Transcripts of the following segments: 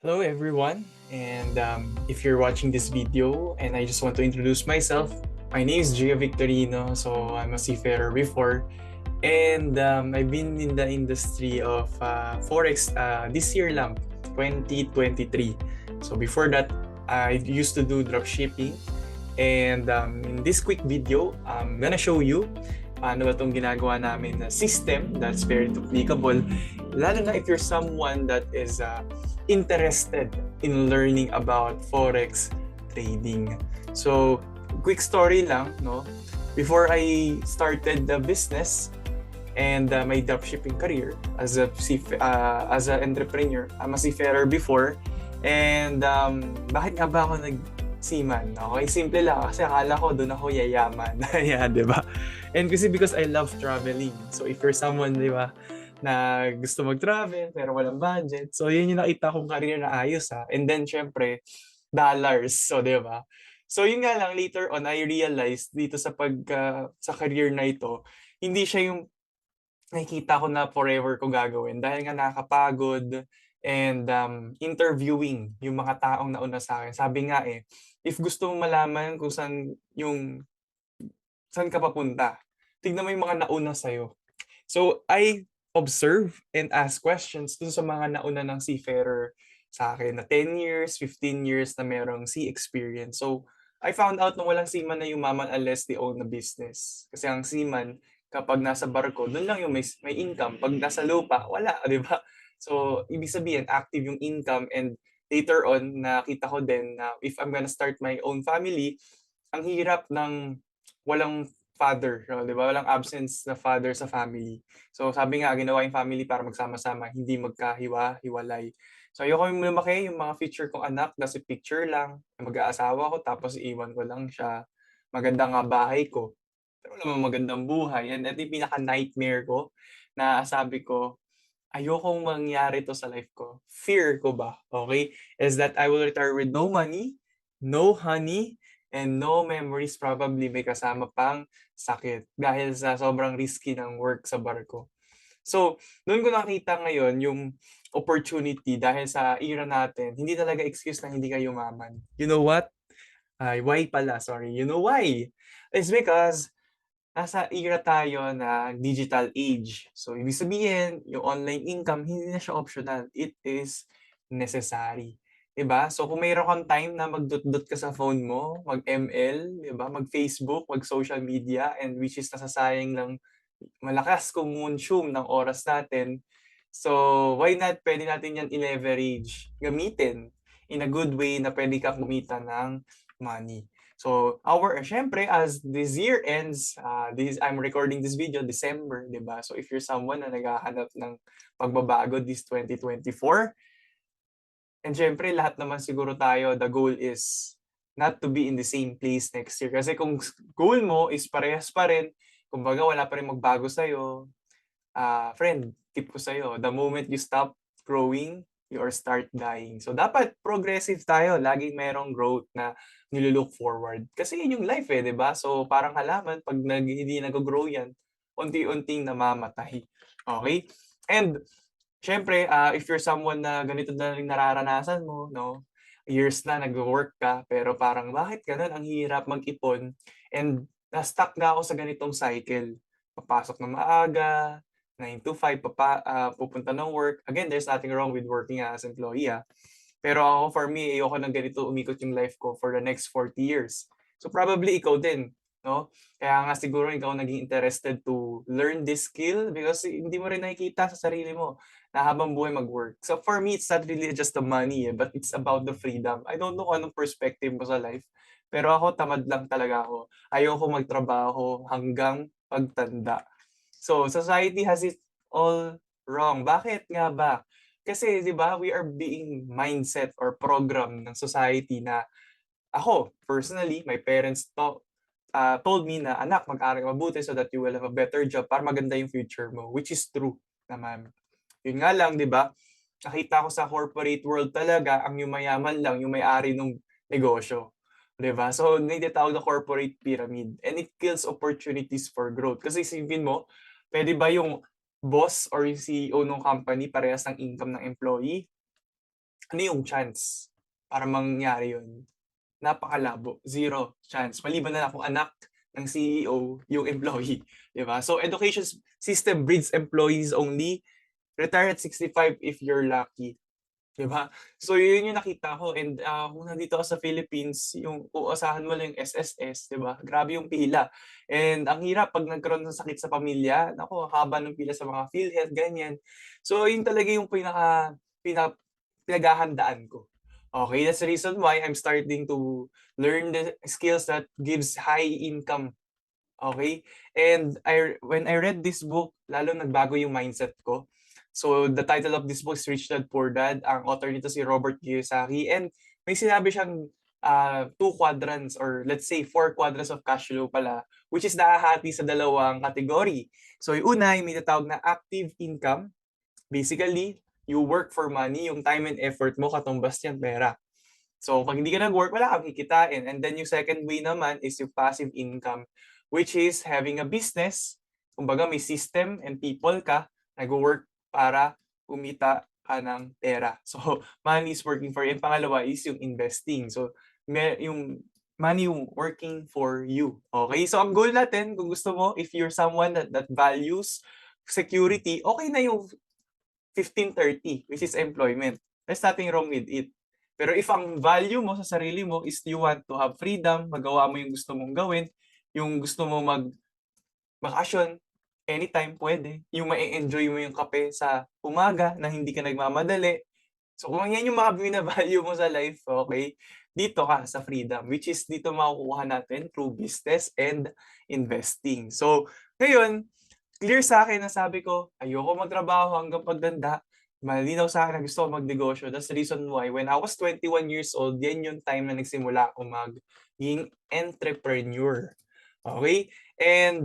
Hello everyone, and if you're watching this video and I just want to introduce myself, my name is Gio Victorino, so I'm a seafarer before, and I've been in the industry of Forex this year lang, 2023. So before that, I used to do dropshipping, and in this quick video, I'm gonna show you paano ba itong ginagawa namin na system that's very applicable, lalo na if you're someone that is interested in learning about Forex trading. So, quick story lang, no? Before I started the business and my dropshipping career as an entrepreneur, I'm a seafarer before. And bakit nga ba ako nag-seaman? Okay, simple lang kasi akala ko doon ako yayaman. Yan, di ba? And because I love traveling. So if you're someone, di ba, na gusto mag-travel pero walang budget. So yun yung nakita kong career na ayos ha. And then syempre, dollars. So di ba? So yun nga lang later on I realized dito sa career na ito, hindi siya yung nakikita ko na forever ko gagawin dahil nga nakakapagod and interviewing yung mga taong nauna sa akin. Sabi nga if gusto mong malaman kung saan ka papunta, tignan mo yung mga nauna sa'yo. So, I observe and ask questions dun sa mga nauna ng seafarer sa akin na 10 years, 15 years na merong sea experience. So, I found out na walang seaman na yumaman unless they own a business. Kasi ang seaman, kapag nasa barko, dun lang yung may income. Pag nasa lupa, wala, di ba? So, ibig sabihin, active yung income and later on, nakita ko din na if I'm gonna start my own family, ang hirap ng walang father, no, 'di ba? Walang absence na father sa family. So sabi nga ginawa yung family para magsama-sama, hindi magkahiwa-hiwalay. So ayoko yung lumaki yung mga future kong anak nasa picture lang, na mag-aasawa ko tapos iiwan ko lang siya. Maganda nga bahay ko, pero wala namang magandang buhay. And ito yung pinaka-nightmare ko na sabi ko, ayokong mangyari 'to sa life ko. Fear ko ba, okay, is that I will retire with no money, no honey, and no memories, probably may kasama pang sakit dahil sa sobrang risky ng work sa barko. So, doon ko nakita ngayon yung opportunity dahil sa era natin, hindi talaga excuse na hindi ka yumaman. You know what? Ay, why pala, sorry. You know why? It's because nasa era tayo na digital age. So, ibig sabihin, yung online income, hindi na siya optional. It is necessary. 'Di ba? So, kung mayroon kang time na magdot-dot ka sa phone mo, mag-ML, 'di ba? Mag-Facebook, mag-social media, and which is nasasayang lang malakas consume ng oras natin. So, why not pwede natin yan i-leverage, gamitin in a good way na pwede kang kumita ng money. So, siyempre, as this year ends, I'm recording this video December, di ba? So, if you're someone na naghahanap ng pagbabago this 2024, and syempre, lahat naman siguro tayo, the goal is not to be in the same place next year. Kasi kung goal mo is parehas pa rin, kumbaga wala pa rin magbago sa'yo, friend, tip ko sa'yo, the moment you stop growing, you or start dying. So, dapat progressive tayo. Laging merong growth na nilo-look forward. Kasi yun yung life di ba? So, parang halaman, pag hindi nag-grow yan, unti-unting namamatay. Okay? And, syempre, if you're someone na ganito na rin nararanasan mo, no? Years na nag-work ka, pero parang bakit ganun? Ang hirap mag-ipon. And na-stuck na ako sa ganitong cycle. Papasok na maaga, 9 to 5 pupunta ng work. Again, there's nothing wrong with working as employee, pero ako, for me, ayoko ng ganito umikot yung life ko for the next 40 years. So probably ikaw din, no? Kaya nga siguro ikaw naging interested to learn this skill because hindi mo rin nakikita sa sarili mo na habang buhay mag-work. So for me, it's not really just the money, but it's about the freedom. I don't know kung anong perspective mo sa life, pero ako, tamad lang talaga ako. Ayoko magtrabaho hanggang pagtanda. So, society has it all wrong. Bakit nga ba? Kasi 'di ba, we are being mindset or program ng society na ako, personally, my parents told me na, "Anak, mag-aral ka mabuti so that you will have a better job para maganda yung future mo," which is true naman. Yun nga lang, 'di ba, nakita ko sa corporate world talaga ang yumayaman lang yung may-ari ng negosyo, 'di ba? So, tinatawag na corporate pyramid and it kills opportunities for growth. Kasi isipin mo, puwede ba yung boss or yung CEO nung company parehas ng income ng employee? ano yung chance para mangyari yun? Napakalabo, zero chance. Maliban na lang kung anak ng CEO yung employee, 'di ba? So education system breeds employees only, retire at 65 if you're lucky. 'Di ba? So yun yung nakita ko and, kung nandito ka sa Philippines yung uusahan mo lang yung SSS 'di ba, grabe yung pila. And ang hirap 'pag nagkaroon ng sakit sa pamilya, naku ang haba ng pila sa mga PhilHealth ganyan. So yun talaga yung pinaghahandaan ko. Okay, that's the reason why I'm starting to learn the skills that gives high income. Okay, and when I read this book, lalo nagbago yung mindset ko. So, the title of this book is Rich Dad, Poor Dad. Ang author nito si Robert Kiyosaki and may sinabi siyang, 2 quadrants or let's say 4 quadrants of cash flow pala, which is nahahati sa dalawang category. So, yung una ay may tinatawag na active income. Basically, you work for money, yung time and effort mo katumbas niyan pera. So, 'pag hindi ka nag-work, wala kang kikitain. And then yung second way naman is yung passive income, which is having a business. Kumbaga may system and people ka, nagwo-work para kumita ka ng pera. So, money is working for you. And pangalawa is yung investing. So, yung money yung working for you. Okay? So, ang goal natin, kung gusto mo, if you're someone that values security, okay na yung 15-30, which is employment. There's nothing wrong with it. Pero if ang value mo sa sarili mo is you want to have freedom, magawa mo yung gusto mong gawin, yung gusto mo magbakasyon, anytime pwede, yung ma-e-enjoy mo yung kape sa umaga na hindi ka nagmamadali. So kung yan yung mga bina-value mo sa life, okay, dito ka sa freedom, which is dito makukuha natin through business and investing. So ngayon, clear sa akin na sabi ko, ayoko magtrabaho hanggang pagtanda. Malinaw sa akin na gusto ko magnegosyo. That's the reason why when I was 21 years old, yan yung time na nagsimula ako maging entrepreneur. Okay? And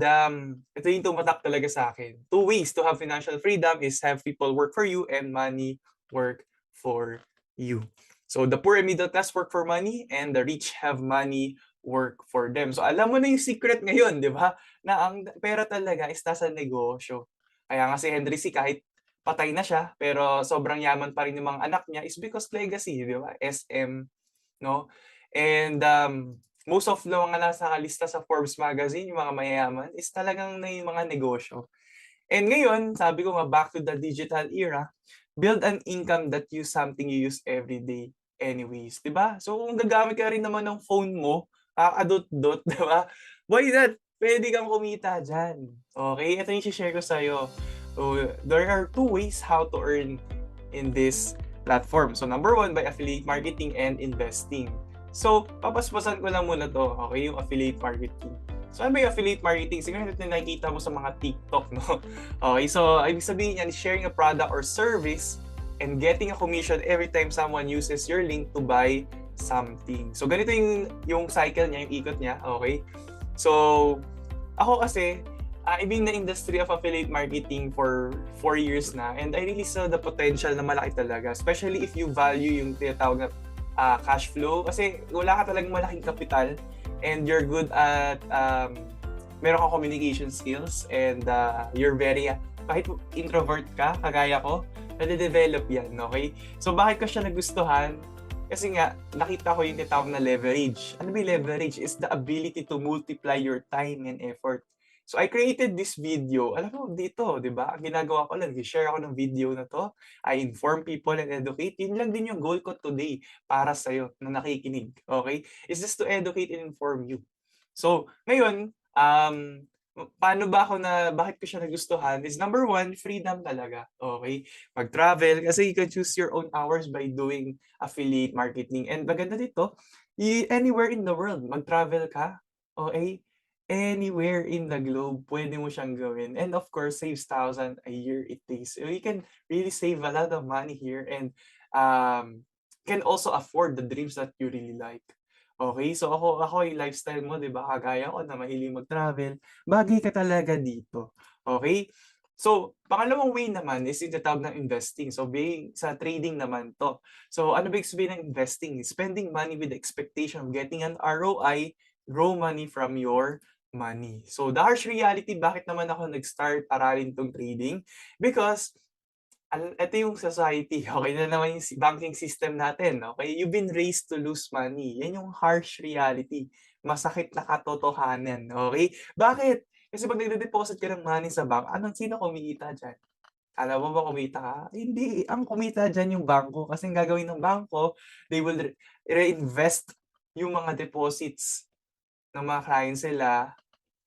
ito yung tumatak talaga sa akin. 2 ways to have financial freedom is have people work for you and money work for you. So the poor and middle class work for money and the rich have money work for them. So alam mo na yung secret ngayon, di ba? Na ang pera talaga is nasa negosyo. Kaya nga si Henry C. kahit patay na siya, pero sobrang yaman pa rin ng mga anak niya is because legacy, di ba? SM, no? And most of the mga nasa lista sa Forbes magazine, yung mga mayayaman, is talagang na yung mga negosyo. And ngayon, sabi ko nga, back to the digital era, build an income that use something you use every day anyways, 'di ba? So kung gagamit ka rin naman ng phone mo, kakadot-dot, 'di ba? Why not? Puwede kang kumita diyan, okey? Ito yung share ko sa'yo. So, there are 2 ways how to earn in this platform. So, number 1 by affiliate marketing and investing. So, papaspasan ko lang muna 'to, okey, yung affiliate marketing. So, ano ba yung affiliate marketing? Siguro ito yung nakikita mo sa mga TikTok, no? Okey, so ibig sabihin niyan, sharing a product or service and getting a commission every time someone uses your link to buy something. So ganito yung cycle niya, yung ikot niya, okay? So ako kasi, I've been in the industry of affiliate marketing for 4 years na and I really saw the potential na malaki talaga, especially if you value yung tinatawag na cash flow kasi wala ka talagang malaking kapital and you're good at meron kang communication skills and you're very kahit introvert ka, kagaya ko, nade-develop yan, okay? So bakit ko siya nagustuhan? Kasi nga, nakita ko yung tinatawag na leverage. Ano ba yung leverage? Is the ability to multiply your time and effort. So I created this video. Alam mo, dito, di ba? Ang ginagawa ko lang, i-share ako ng video na to. I inform people and educate. Yun lang din yung goal ko today para sa'yo na nakikinig. Okay? Is just to educate and inform you. So, ngayon, paano ba ako bakit ko siya nagustuhan is number 1, freedom talaga, okay? Mag-travel kasi you can choose your own hours by doing affiliate marketing and maganda dito, anywhere in the world, mag-travel ka, okay? Anywhere in the globe, pwede mo siyang gawin and of course, saves thousand a year it takes. So you can really save a lot of money here and can also afford the dreams that you really like. Okay, so ako yung lifestyle mo 'di ba, kagaya ko na mahilig mag-travel, bagay ka talaga dito, okay? So, pangalawang way naman is yung tinatawag na investing. So, being sa trading naman 'to. So, ano ba ibig sabihin ng investing? Spending money with the expectation of getting an ROI, grow money from your money. So, the harsh reality, bakit naman ako nag-start aralin 'tong trading? Because Ito yung society, okey na naman yung banking system natin, okey? You've been raised to lose money, yan yung harsh reality, masakit na katotohanan, okey? Bakit? Kasi 'pag nagde-deposit ka ng money sa bank, sino kumikita diyan? Akala mo ba kumita ka? Hindi, ang kumita diyan yung bangko kasi ang gagawin ng bangko, they will reinvest yung mga deposits ng mga clients nila.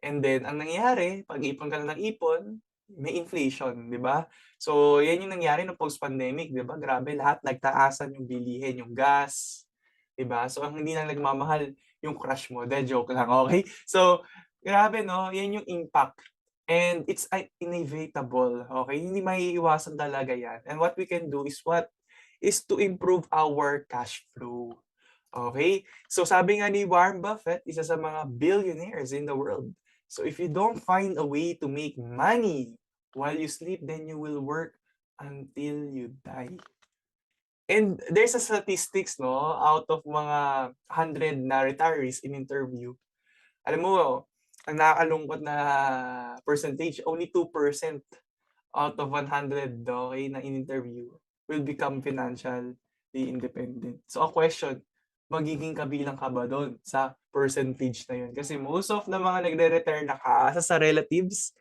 And then ang nangyayari, pag-ipon ka na ng ipon, may inflation, 'di ba? So, 'yan yung nangyari nung post-pandemic, 'di ba? Grabe lahat nagtaasan yung bilihin, yung gas, 'di ba? So, ang hindi lang nagmamahal yung crush mo, 'di joke lang, okey? So, grabe 'no, 'yan yung impact and it's inevitable, okey? Hindi maiiwasan talaga 'yan and what we can do is what? Is to improve our cash flow, okey? So, sabi nga ni Warren Buffett, isa sa mga billionaires in the world, so if you don't find a way to make money while you sleep, then you will work until you die. And there's a statistics 'no, out of mga 100 na retirees in interview, alam mo ang nakakalungkot na percentage, only 2% out of 100 okey, na in-interview will become financially independent. So ang question, magiging kabilang ka ba dun sa percentage na yun? Kasi most of the mga nagre-retire nakaasa sa relatives,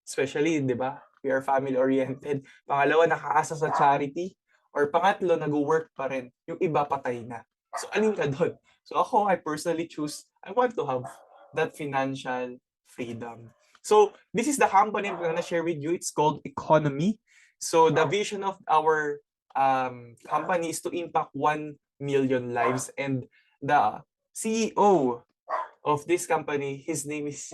especially 'di ba, we are family oriented. Pangalawa, nakaasa sa charity or pangatlo, nagwo-work pa rin, yung iba patay na. So alin ka dun? So ako, I personally choose, I want to have that financial freedom. So this is the company I'm gonna share with you. It's called Economy. So the vision of our company is to impact 1 million lives, and the CEO of this company, his name is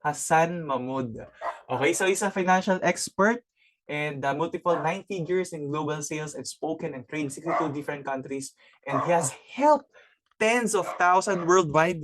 Hassan Mahmoud. Okay, so he's a financial expert and multiple 9 figures in global sales and spoken and trained 62 different countries, and he has helped tens of thousands worldwide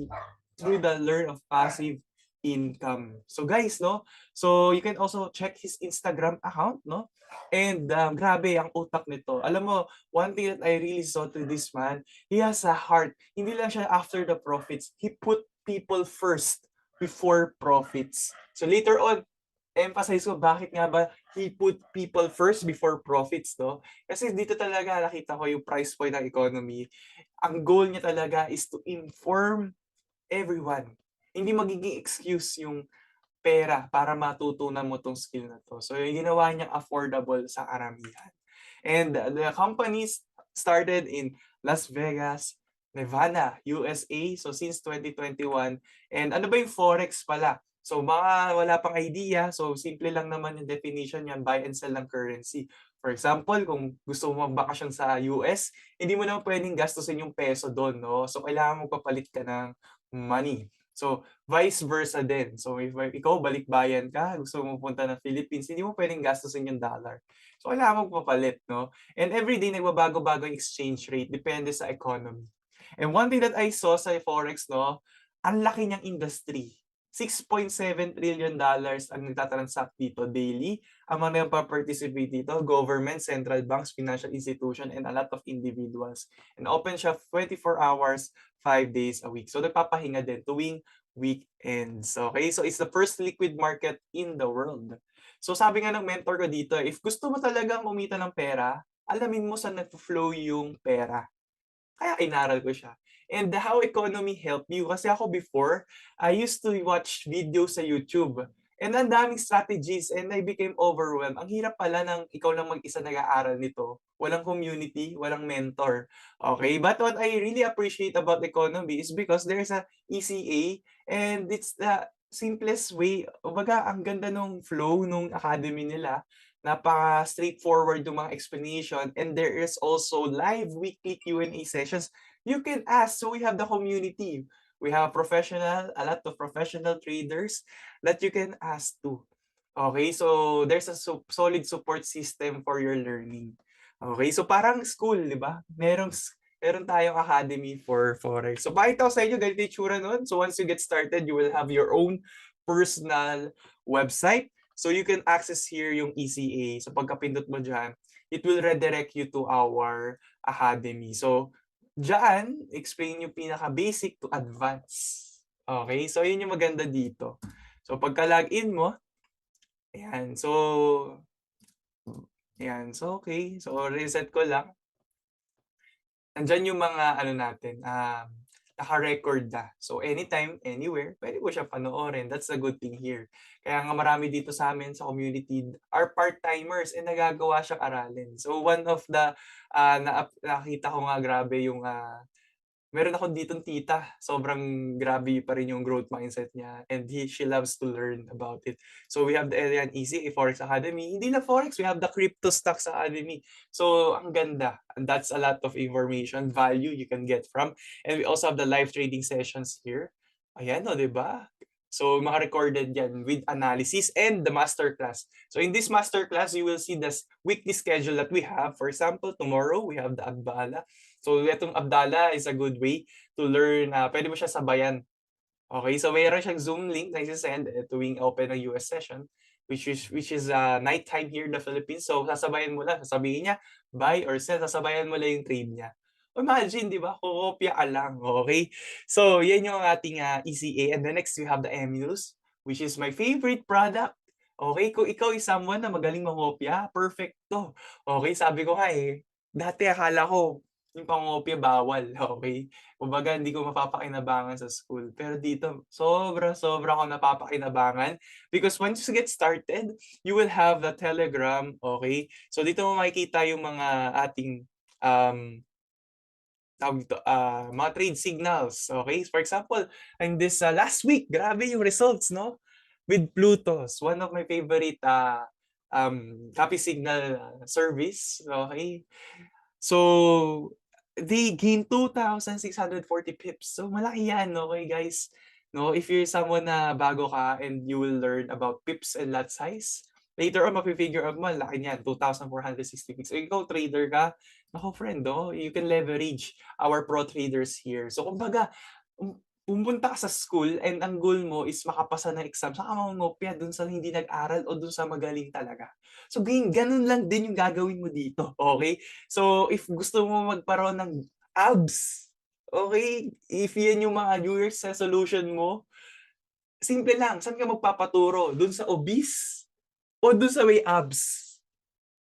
through the learn of passive income. So guys, no? So you can also check his Instagram account, no? And grabe ang utak nito. Alam mo, one thing that I really saw to this man, he has a heart. Hindi lang siya after the profits. He put people first before profits. So later on, emphasize ko bakit nga ba he put people first before profits, no? Kasi dito talaga nakita ko yung price point ng economy. Ang goal niya talaga is to inform everyone. Hindi magiging excuse yung pera para matutunan mo 'tong skill na 'to. So, yung ginawa niyang affordable sa karamihan. And the companies started in Las Vegas, Nevada, USA, so since 2021. And ano ba yung forex pala? So mga wala pang idea, so simple lang naman yung definition niyan, buy and sell ng currency. For example, kung gusto mo magbakasyon sa US, hindi mo naman puwedeng gastusin yung peso dun 'no, so kailangan magpapalit ka ng money. So vice versa din. So if ikaw balikbayan ka, gusto mo pumunta ng Philippines, hindi mo puwedeng gastusin yung dollar. So kailangan mong papalit 'no, and everyday nagbabago-bago yung exchange rate depende sa economy. And one thing that I saw sa forex 'no, ang laki niyang industry. $6.7 trillion ang nagta-transact dito daily. Ang mga nagpa-participate dito, government, central banks, financial institution, and a lot of individuals. And open siya 24 hours, 5 days a week. So nagpapahinga din tuwing weekends. Okay? So it's the first liquid market in the world. So sabi nga ng mentor ko dito, if gusto mo talagang kumita ng pera, alamin mo saan nagfo-flow yung pera. Kaya inaral ko siya. And how economy helped you, kasi ako before, I used to watch videos sa YouTube. And ang daming strategies and I became overwhelmed. Ang hirap pala ng ikaw lang mag-isa nag-aaral nito. Walang community, walang mentor. Okay? But what I really appreciate about economy is because there's a ECA and it's the simplest way. Kumbaga, ang ganda nung flow nung academy nila. Napaka-straightforward yung mga explanation, and there is also live weekly Q&A sessions you can ask. So we have the community. We have a lot of professional traders that you can ask to. Okay, so there's a solid support system for your learning. Okay, so parang school, di ba? Meron tayong academy for forex. So pakita ko sa inyo ganito yung tsura nun. So once you get started, you will have your own personal website. So you can access here yung ECA. So pagkapindot mo dyan, it will redirect you to our academy. So dyan, explain yung pinaka-basic to advanced. Okay? So yun yung maganda dito. So pagka-login mo, ayan. So Ayan, so okay. So reset ko lang. Nandiyan yung mga ano natin, naka-record na. So anytime, anywhere, puwede mo siya panoorin. That's the good thing here. Kaya nga marami dito sa'min sa community are part-timers and nagagawa siyang aralin. So one of the, nakita ko nga grabe yung, meron ako ditong tita, sobrang grabe pa rin yung growth mindset niya and she loves to learn about it. So we have the Elian Easy Forex Academy. Hindi na Forex, we have the Crypto Stocks Academy. So ang ganda. And that's a lot of information, value you can get from. And we also have the live trading sessions here. Ayan o, di ba? So mga recorded yan with analysis and the masterclass. So in this masterclass, you will see the weekly schedule that we have. For example, tomorrow we have the Agbala. So itong Abdala is a good way to learn, puwede mo siya sabayan. Okay, so mayroon siyang Zoom link na ise-send tuwing open ang US session, which is, nighttime here in the Philippines. So sasabayan mo lang, sasabihin niya, buy or sell, sasabayan mo lang yung trade niya. Imagine, 'di ba, kokopya ka lang, okay. So 'yan yung ating, ECA and then next we have the Emulous, which is my favorite product. Okay, kung ikaw is someone na magaling mangopya, perfect 'to. Okey, sabi ko nga, eh, dati akala ko yung pangongopya bawal, okay. Kumbaga hindi ko mapapakinabangan sa school. Pero dito sobra-sobra akong napapakinabangan because once you get started, you will have the Telegram, okay. So dito mo makikita yung mga ating, tawag dito, mga trade signals, okay. For example, in this, last week, grabe yung results 'no, with Plutos, one of my favorite, copy signal service, okay. So, they gained 2,640 pips. So, malaki yan, okay, guys? No, if you're someone na bago ka and you will learn about pips and lot size, later on, mafi-figure out mo, ang laki niyan, 2,460 pips. So, ikaw, trader ka, naku, friend, no, you can leverage our pro traders here. So, kumbaga, pumunta ka sa school and ang goal mo is makapasa ng exam, saka mangungopya dun sa hindi nag-aral o dun sa magaling talaga. So, ganun lang din yung gagawin mo dito, okay. So, if gusto mo magkaroon ng abs, okay, if yan yung mga New Year's resolution mo, simple lang, saan ka magpapaturo? Dun sa obese o dun sa may abs?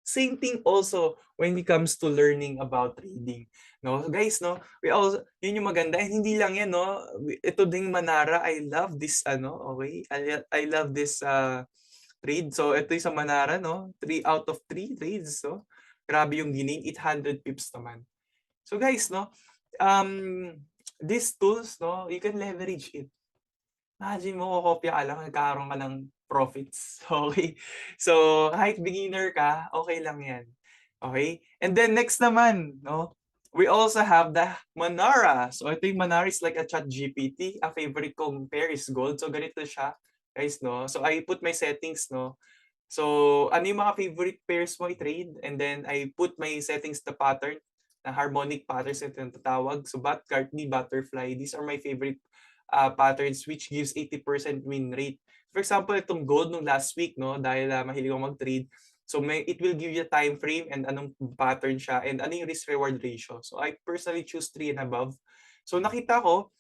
Same thing also when it comes to learning about trading, 'no? Guys, 'no, we also yun yung maganda and hindi lang yan 'no, ito ding Manara, I love this ano, okay, I love this, trade. So ito yung sa Manara 'no, 3 out of 3 trades 'no. Grabe yung ginain, 800 pips naman. So guys 'no, um, these tools 'no, you can leverage it. Imagine mo kokopya ka lang, nagkakaroon ka ng profits, okey. So kahit beginner ka, okey lang 'yan, okey. And then next naman 'no, we also have the Manara. So ito yung Manara is like a ChatGPT. Ang favorite kong pair is gold. So ganito siya guys 'no. So I put my settings 'no. So ano yung mga favorite pairs mo i-trade and then I put my settings na pattern, na harmonic patterns ito yung tatawag. So Bat-Cartney, Butterfly, these are my favorite patterns which gives 80% win rate. For example, itong gold nung last week 'no, dahil, mahilig ako mag-trade, so it will give you a time frame and anong pattern siya and ano yung risk reward ratio. So I personally choose 3 and above. So nakita ko,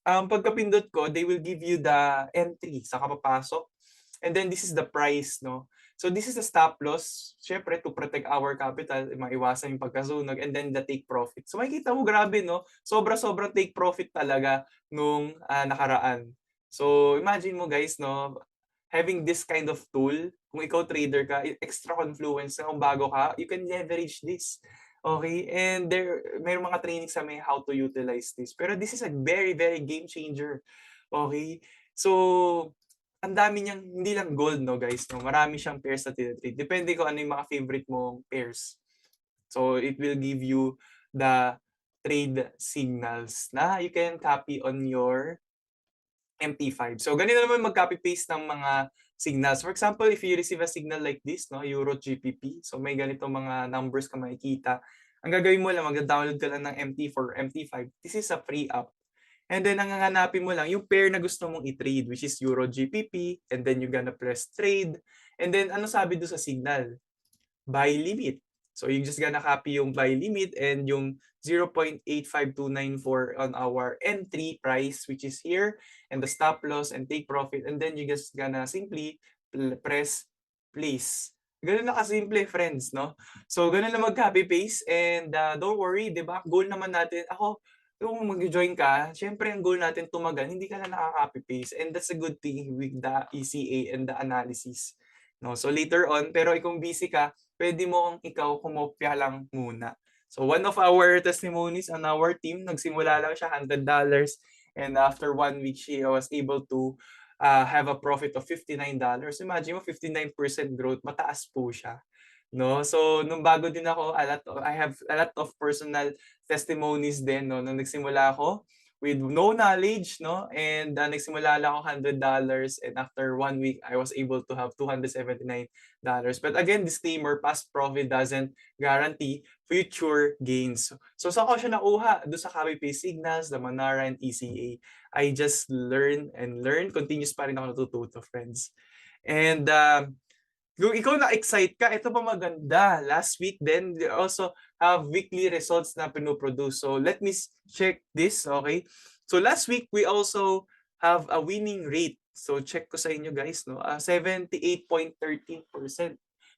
pagkapindot ko, they will give you the entry saka papasok. And then this is the price 'no. So this is the stop loss, siyempre to protect our capital, maiwasan yung pagkasunog and then the take profit. So makikita mo grabe 'no, sobra-sobrang take profit talaga nung, nakaraan. So imagine mo guys 'no, having this kind of tool, kung ikaw trader ka, extra confluence na kung bago ka, you can leverage this. Okay, and may mga training sa may how to utilize this. Pero this is a very, very game changer. Okay, so ang dami niyang hindi lang gold 'no guys 'no, marami siyang pairs na tina-trade. Depende kung ano yung mga favorite mong pairs. So it will give you the trade signals na you can copy on your MT5. So ganito naman mag-copy paste ng mga signals. For example, if you receive a signal like this 'no, Euro GBP, so may ganitong mga numbers ka makikita. Ang gagawin mo lang, magda-download ka lang ng MT4, MT5. This is a free app. And then ang hahanapin mo lang yung pair na gusto mong i-trade, which is Euro GBP, and then you're gonna press trade. And then ano sabi do'n sa signal? Buy limit. So you're just gonna copy yung buy limit and yung 0.85294 on our entry price, which is here, and the stop loss and take profit. And then you just gonna simply press place. Gano'n na kasimple, friends, 'no? So, gano'n lang mag-copy paste and, don't worry, 'di ba, goal naman natin ako kung magjo-join ka, siyempre ang goal natin tumagal, hindi ka lang nakaka-copy paste and that's a good thing with the ECA and the analysis, 'no? So, later on, pero kung busy ka, puwede mong ikaw kumopya lang muna. So, one of our testimonies on our team, nagsimula lang siya $100 and after 1 week, she was able to have a profit of $59. Imagine mo 59% growth, mataas po siya, 'no? So nung bago din ako, I have a lot of personal testimonies din 'no, nung nagsimula ako with no knowledge 'no, and nagsimula lang ako $100 and after 1 week I was able to have $279. But again, disclaimer, past profit doesn't guarantee future gains. So saan ko siya nakuha? Do'n sa copy paste signals, the Manara and ECA. I just learn and learn, continuous pa rin ako natututo, friends. And kung ikaw na-excite ka, ito pa maganda. Last week then, they also have weekly results na pinoproduce. So let me check this, okay? So last week, we also have a winning rate. So check ko sa inyo guys, no? 78.13%.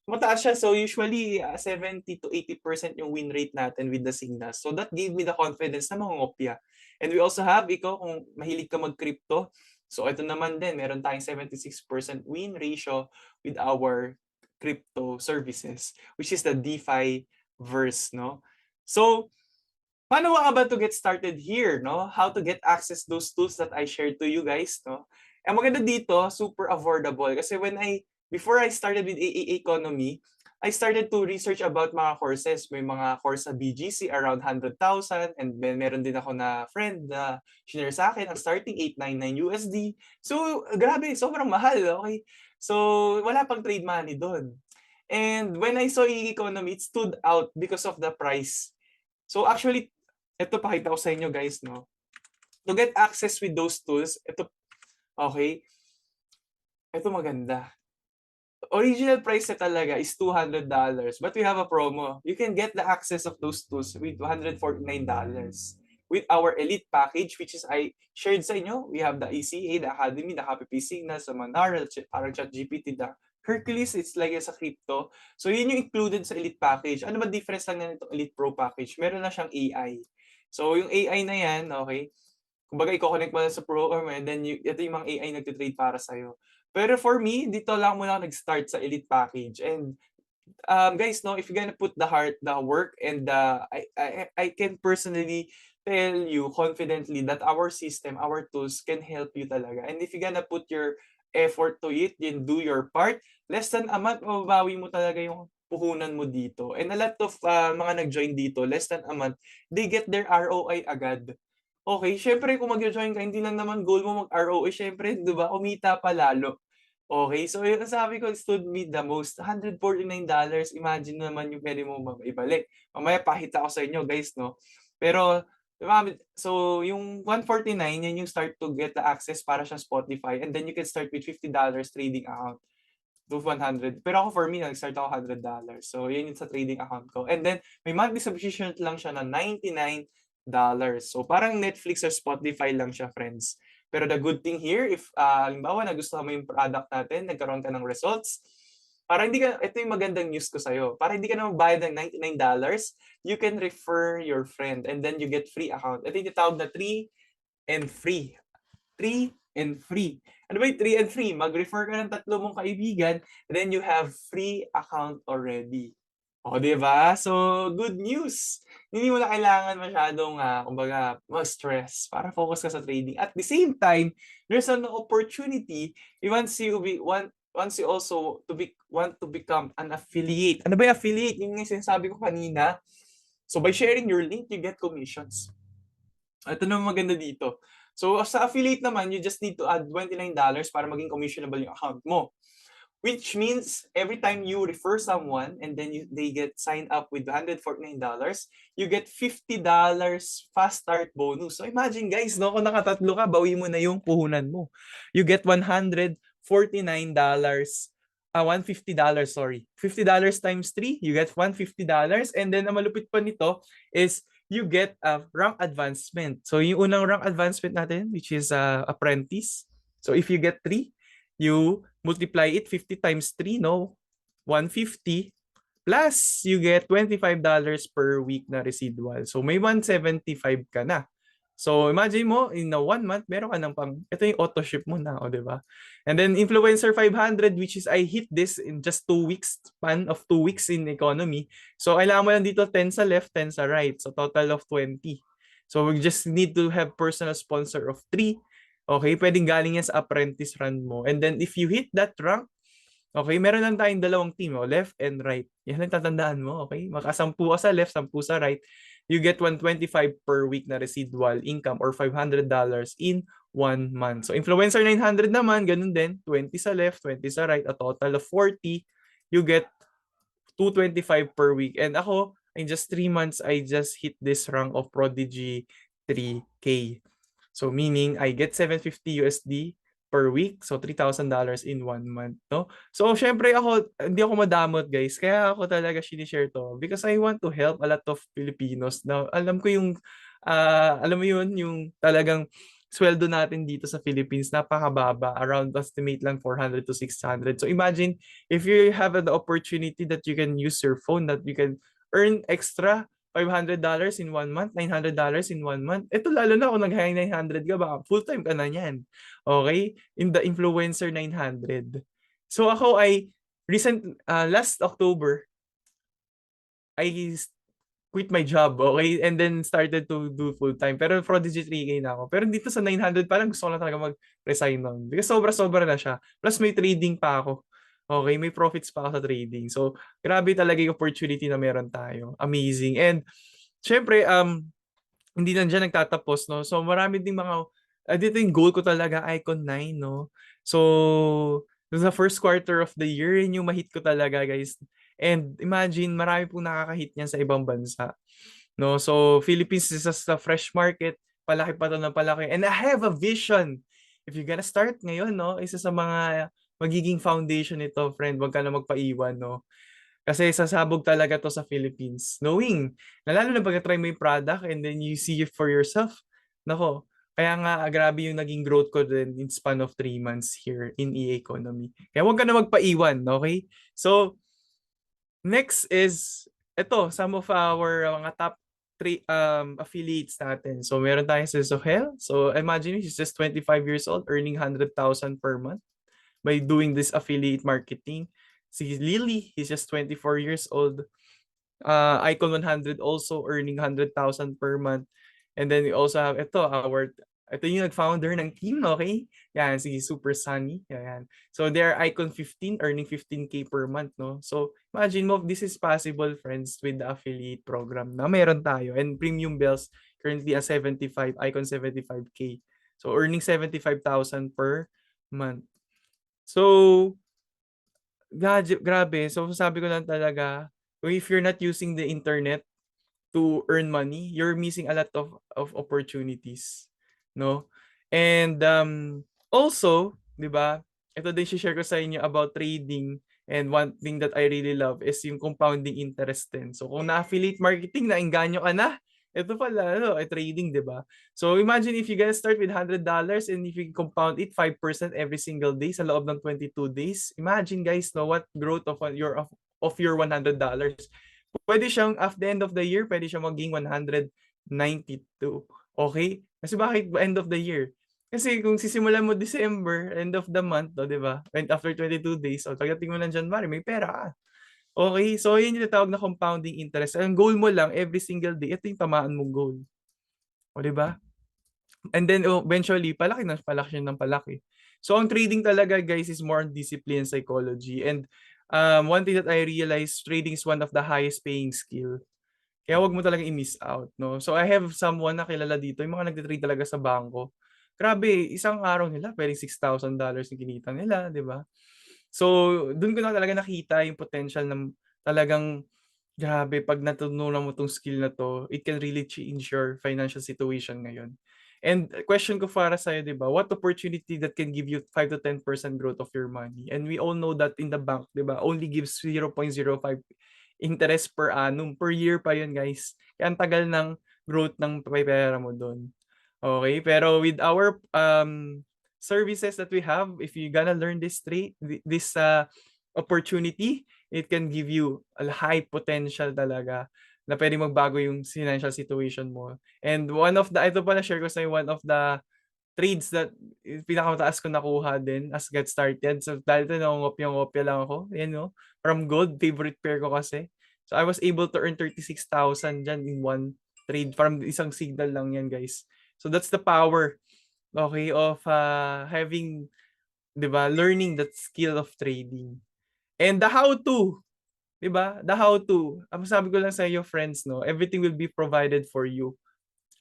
Mataas siya. So usually, 70 to 80% yung win rate natin with the signals. So that gave me the confidence na mangungopya. And we also have, ikaw, kung mahilig ka mag-crypto, so ito naman din, meron tayong 76% win ratio with our crypto services, which is the DeFi verse, no? So, paano nga ba to get started here, no? How to get access those tools that I shared to you guys, no? Ang maganda dito, super affordable. Kasi before I started with AA Economy, I started to research about mga courses. May mga course sa BGC around 100,000 and then meron din ako na friend na shinare sa akin ang starting $899. So, grabe, sobrang mahal, okay? So, wala pang trade money doon. And when I saw AA Economy, it stood out because of the price. So actually, ito pakita ko sa inyo guys, no? To get access with those tools, ito, okay, ito maganda. Original price na talaga is $200, but we have a promo. You can get the access of those tools with $149 with our elite package, which is I shared sa inyo. We have the ECA, the Academy, the Happy Pay Signals, the Manara, parang ChatGPT, the Hercules, it's like sa crypto. So yun yung included sa elite package. Ano ba difference lang na nito elite pro package? Meron na siyang AI. So yung AI na yan, okay, kumbaga i-connect mo na sa pro and then ito yung mga AI nagtitrade para sa'yo. Pero for me, dito lang muna ako nag-start sa elite package. And guys, no, if you're gonna put the heart, the work, and I can personally tell you confidently that our system, our tools can help you talaga. And if you're gonna put your effort to it, then do your part, less than a month, mababawi mo talaga yung puhunan mo dito. And a lot of mga nag-join dito, less than a month, they get their ROI agad. Okay, syempre kung mag-jo-join ka, hindi lang naman goal mo mag-ROI, syempre, 'di ba, kumita pa lalo. Okay, so yun ang sabi ko, stood me the most, $149, imagine naman yung puwede mo maibalik. Mamaya pakita ko sa inyo guys, 'no. Pero, so yung 149, yan yung start to get the access para siyang Spotify and then you can start with $50 trading account to 100. Pero ako for me, nag-start ako $100. So yun yung sa trading account ko. And then may monthly subscription lang siya na $99. So parang Netflix or Spotify lang siya, friends. Pero the good thing here, if halimbawa nagustuhan mo yung product natin, nagkaroon ka ng results, para hindi ka, ito yung magandang news ko sa'yo, para hindi ka na magbayad ng $99, you can refer your friend and then you get free account. Ito yung tawag na 3 and free. 3 and free. Ano ba yung 3 and free? Mag-refer ka ng 3 mong kaibigan, then you have free account already. O, di ba? So, good news. Hindi mo na kailangan masyadong, kumbaga, mag-stress para focus ka sa trading. At the same time, there's an opportunity once you also want to become an affiliate. Ano ba yung affiliate? Yung sinasabi ko kanina. So, by sharing your link, you get commissions. Ito naman maganda dito. So, sa affiliate naman, you just need to add $29 para maging commissionable yung account mo. Which means every time you refer someone and then they get signed up with $149, you get $50 fast start bonus. So imagine guys, no, kung nakatatlo ka, bawi mo na yung puhunan mo. You get $149, $150, sorry. $50 times 3, you get $150. And then ang malupit pa nito is you get a rank advancement. So yung unang rank advancement natin, which is apprentice. So if you get 3, you multiply it 50 times 3, no? 150 plus you get $25 per week na residual. So may 175 ka na. So imagine mo, in a 1 month, meron ka ng ito yung auto ship mo na, o di ba? And then Influencer 500, which is I hit this in just 2 weeks, span of 2 weeks in economy. So kailangan mo lang dito 10 sa left, 10 sa right. So total of 20. So we just need to have personal sponsor of 3. Okay, pwedeng galing yan sa apprentice run mo. And then if you hit that rank, okay, meron lang tayong dalawang team, left and right. Yan ang tatandaan mo, okay? Makasampu ka sa left, 10 sa right. You get 125 per week na residual income or $500 in 1 month. So influencer 900 naman, ganun din. 20 sa left, 20 sa right, a total of 40. You get 225 per week. And ako, in just 3 months, I just hit this rank of Prodigy 3K. So meaning, I get 750 USD per week. So, $3,000 in 1 month, no? So, syempre ako, hindi ako madamot, guys. Kaya ako talaga sinishare to because I want to help a lot of Filipinos. Now, alam ko yung, alam mo yun, yung talagang sweldo natin dito sa Philippines, napakababa. Around, estimate lang 400 to 600. So, imagine, if you have an opportunity that you can use your phone, that you can earn extra $500 in 1 month, $900 in 1 month. Ito lalo na kung nag-high 900 ka, baka full-time ka na yan. Okay? In the Influencer 900. So ako ay last October, I quit my job, okay? And then started to do full-time. Pero Prodigy 3K na ako. Pero dito sa 900, parang gusto ko na talaga mag-resign nun. Because sobra-sobra na siya. Plus may trading pa ako. Okay, may profits pa ako sa trading. So, grabe talaga yung opportunity na meron tayo. Amazing. And, syempre, hindi na dyan nagtatapos, no? So, marami ding mga, dito yung goal ko talaga, Icon 9, no? So, sa first quarter of the year, yun yung mahit ko talaga, guys. And imagine, marami pong nakakahit niyan sa ibang bansa. No? So, Philippines is just a fresh market. Palaki pa to ng palaki. And I have a vision. If you're gonna start ngayon, no? Isa sa mga magiging foundation nito, friend, wag ka na magpaiwan, no? Kasi sasabog talaga to sa Philippines. Knowing na lalo na pag-try mo yung product and then you see it for yourself. Nako, kaya nga grabe yung naging growth ko din in span of 3 months here in EA Economy. Kaya huwag ka na magpaiwan, okay? So, next is ito, some of our mga top 3 affiliates natin. So, meron tayong si Sohel. So, imagine he's just 25 years old, earning 100,000 per month by doing this affiliate marketing. Si Lily, he's just 24 years old. Icon 100 also earning 100,000 per month. And then we also have ito yung nag-founder ng team, okay? Yan, si Super Sunny. Yan. So they're Icon 15 earning 15K per month, no? So imagine mo, this is possible, friends, with the affiliate program na meron tayo. And Premium Bells currently a 75, Icon 75K. So earning 75,000 per month. So grabe. So sabi ko lang talaga, if you're not using the internet to earn money, you're missing a lot of opportunities, no? And also, 'di ba? Ito din share ko sa inyo about trading, and one thing that I really love is yung compounding interest din. So kung na-affiliate marketing, naengganyo ka na, ito pala, ay trading, 'di ba? So imagine if you gonna start with $100 and if you compound it 5% every single day sa loob ng 22 days. Imagine, guys, no, what growth of your $100. Pwede siyang at the end of the year, pwede siyang maging 192. Okay? Kasi bakit end of the year? Kasi kung sisimulan mo December, end of the month, di ba? And after 22 days, pagdating mo ng January, may pera ka. Okay? So, yun yung tinatawag na compounding interest. Ang goal mo lang, every single day, ito yung tamaan mong goal. O, di ba? And then, eventually, palaki siya ng palaki. So, ang trading talaga, guys, is more on discipline and psychology. And one thing that I realized, trading is one of the highest paying skill. Kaya wag mo talaga i-miss out, no? So I have someone na kilala dito, yung mga nagte-trade talaga sa bangko. Grabe, isang araw nila, pwedeng $6,000 yung kinita nila, di ba? So, doon ko na talaga nakita yung potential ng talagang grabe, pag natutunan mo tong skill na to, it can really change your financial situation ngayon. And question ko para sa'yo, di ba? What opportunity that can give you 5 to 10% growth of your money? And we all know that in the bank, di ba, only gives 0.05 interest per annum. Per year pa yun, guys. Kaya ang tagal ng growth ng pera mo doon. Okay? Pero with our services that we have, if you gonna learn this opportunity, it can give you a high potential talaga na pwede magbago yung financial situation mo. And ito pala share ko sa one of the trades that pinakamataas ko nakuha din as get started. So dahil ito nangongopya-ngopya lang ako, from gold, favorite pair ko kasi. So I was able to earn 36,000 dyan in one trade. From isang signal lang yan, guys. So that's the power, okay, of having, 'di ba, learning that skill of trading. And the how-to, 'di ba? The how-to. Ang sabi ko lang sa iyo, friends, no, everything will be provided for you.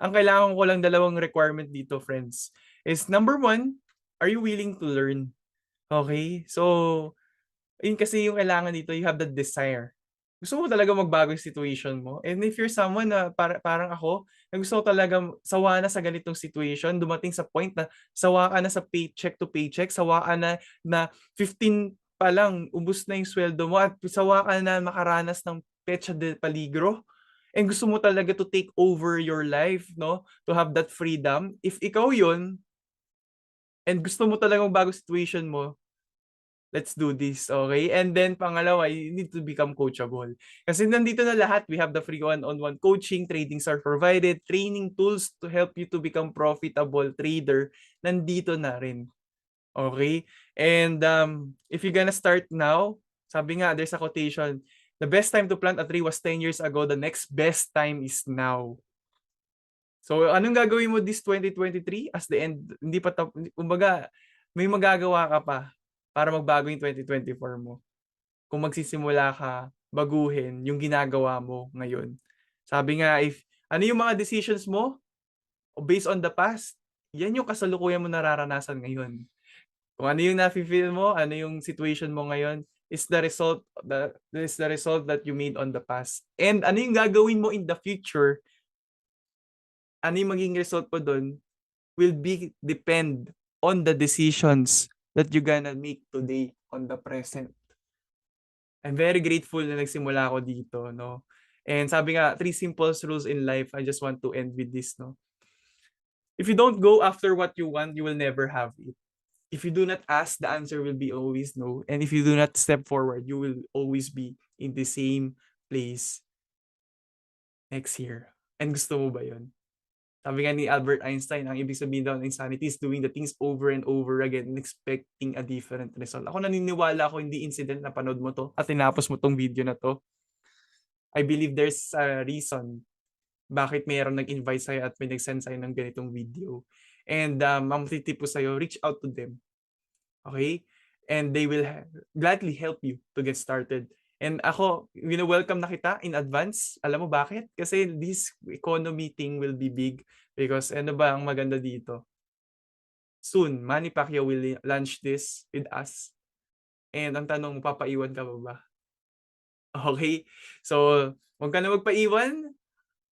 Ang kailangan ko lang dalawang requirement dito, friends, is number one, are you willing to learn? Okay? So, yun kasi yung kailangan dito, you have the desire. Gusto mo talaga magbago yung situation mo? And if you're someone na parang ako, na gusto ko talaga sawa na sa ganitong situation, dumating sa point na sawa ka na sa paycheck to paycheck, sawa ka na 15 pa lang, ubus na yung sweldo mo, at sawa ka na makaranas ng pecha de paligro, and gusto mo talaga to take over your life, no? To have that freedom. If ikaw yun, and gusto mo talagang bago situation mo, let's do this, okay? And then pangalawa, you need to become coachable. Kasi nandito na lahat. We have the free one-on-one coaching, tradings are provided, training tools to help you to become profitable trader. Nandito na rin. Okay? And if you're gonna start now, sabi nga, there's a quotation, the best time to plant a tree was 10 years ago, the next best time is now. So, anong gagawin mo this 2023 as the end? Hindi pa kumbaga, may magagawa ka pa para magbago yung 2024 mo. Kung magsisimula ka, baguhin yung ginagawa mo ngayon. Sabi nga, ano yung mga decisions mo based on the past, yan yung kasalukuyan mo nararanasan ngayon. Kung ano yung nafe-feel mo, ano yung situation mo ngayon, is the result that you made on the past. And ano yung gagawin mo in the future, ano yung maging result po doon, will depend on the decisions that you're gonna make today on the present. I'm very grateful na nagsimula ako dito, no? And sabi nga, 3 simple rules in life. I just want to end with this, no? If you don't go after what you want, you will never have it. If you do not ask, the answer will be always no. And if you do not step forward, you will always be in the same place next year. And gusto mo ba yun? Sabi nga ni Albert Einstein, ang ibig sabihin daw ng insanity is doing the things over and over again and expecting a different result. Ako naniniwala ako, hindi incident na panood mo to at tinapos mo tong video na to. I believe there's a reason bakit mayroong nag-invite sa'yo at may nag-send sa'yo ng ganitong video. And ang matitip ko sa'yo, reach out to them. Okay? And they will gladly help you to get started. And ako, welcome na kita in advance. Alam mo bakit? Kasi this economy thing will be big because ano ba ang maganda dito? Soon, Manny Pacquiao will launch this with us. And ang tanong, papaiwan ka ba? Okay? So, huwag ka na magpaiwan.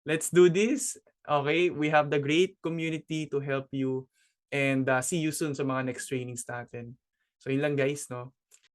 Let's do this. Okay? We have the great community to help you. And see you soon sa mga next trainings natin. So, yun lang guys, no?